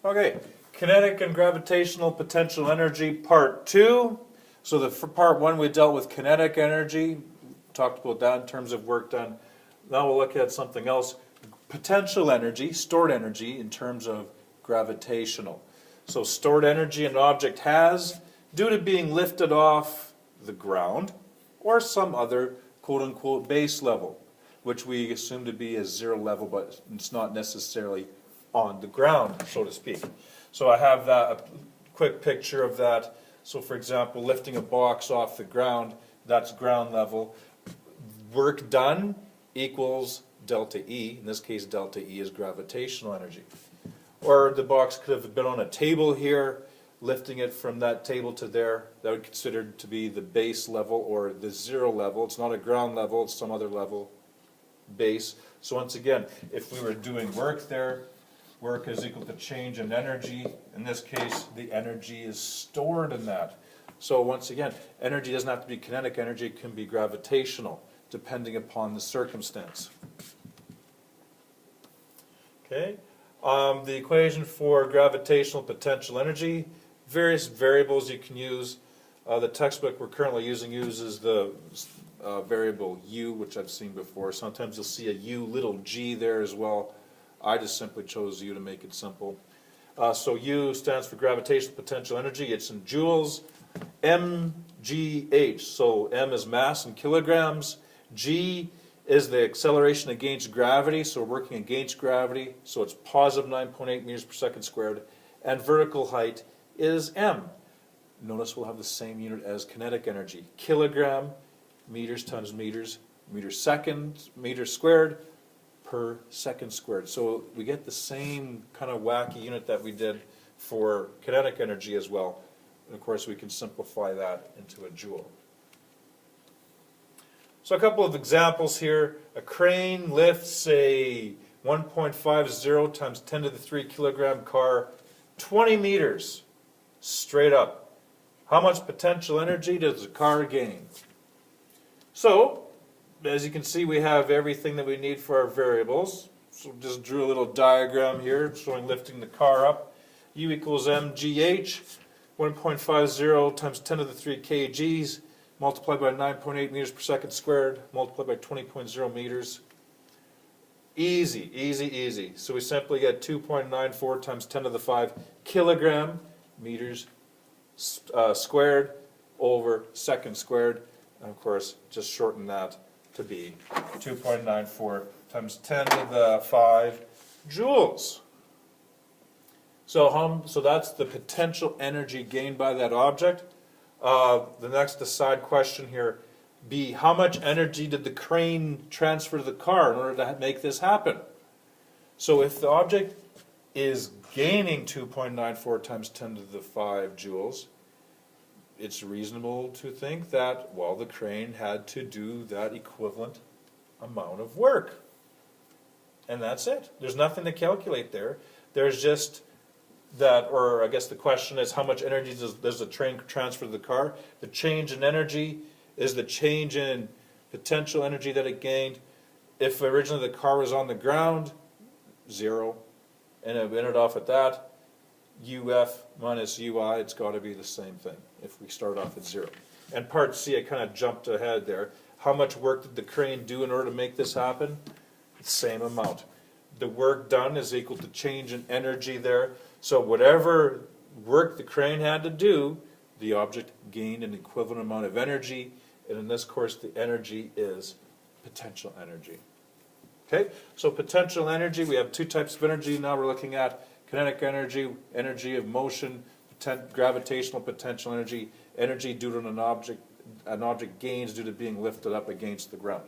Okay, kinetic and gravitational potential energy, part 2. So for part 1 we dealt with kinetic energy, talked about that in terms of work done. Now we'll look at something else, potential energy, stored energy in terms of gravitational. So stored energy an object has due to being lifted off the ground or some other quote-unquote base level, which we assume to be a zero level, but it's not necessarily on the ground, so to speak. So I have that, a quick picture of that. So for example, lifting a box off the ground, that's ground level. Work done equals delta E. In this case, delta E is gravitational energy. Or the box could have been on a table here, lifting it from that table to there. That would be considered to be the base level or the zero level. It's not a ground level, it's some other level base. So once again, if we were doing work there, work is equal to change in energy. In this case, the energy is stored in that. So once again, energy doesn't have to be kinetic energy, it can be gravitational, depending upon the circumstance. Okay, the equation for gravitational potential energy, various variables you can use. The textbook we're currently using uses the variable u, which I've seen before. Sometimes you'll see a u little g there as well. I just simply chose u to make it simple. So u stands for gravitational potential energy. It's in joules. mgh, so m is mass in kilograms. G is the acceleration against gravity, so we're working against gravity, so it's positive 9.8 meters per second squared. And vertical height is m. Notice we'll have the same unit as kinetic energy. Kilogram, meters times meters, meters second, meters squared per second squared. So we get the same kind of wacky unit that we did for kinetic energy as well. And of course we can simplify that into a joule. So a couple of examples here. A crane lifts a 1.50 times 10 to the 3 kilogram car 20 meters straight up. How much potential energy does the car gain? So, as you can see, we have everything that we need for our variables. So just drew a little diagram here showing lifting the car up. U equals mgh, 1.50 times 10 to the 3 kgs, multiplied by 9.8 meters per second squared, multiplied by 20.0 meters. Easy, easy, easy. So we simply get 2.94 times 10 to the 5 kilogram meters squared over second squared. And of course, just shorten that to be 2.94 times 10 to the 5 joules. So that's the potential energy gained by that object. The next aside question here, B, how much energy did the crane transfer to the car in order to make this happen? So if the object is gaining 2.94 times 10 to the 5 joules, it's reasonable to think that, well, the crane had to do that equivalent amount of work. And that's it. There's nothing to calculate there. There's just that, or I guess the question is, how much energy does the train transfer to the car? The change in energy is the change in potential energy that it gained. If originally the car was on the ground, 0, and it ended off at that, UF minus UI, it's got to be the same thing if we start off at 0. And part C, I kind of jumped ahead there. How much work did the crane do in order to make this happen? The same amount. The work done is equal to change in energy there. So whatever work the crane had to do, the object gained an equivalent amount of energy. And in this course, the energy is potential energy. Okay, so potential energy, we have two types of energy now we're looking at. Kinetic energy, energy of motion, gravitational potential energy, energy due to an object gains due to being lifted up against the ground.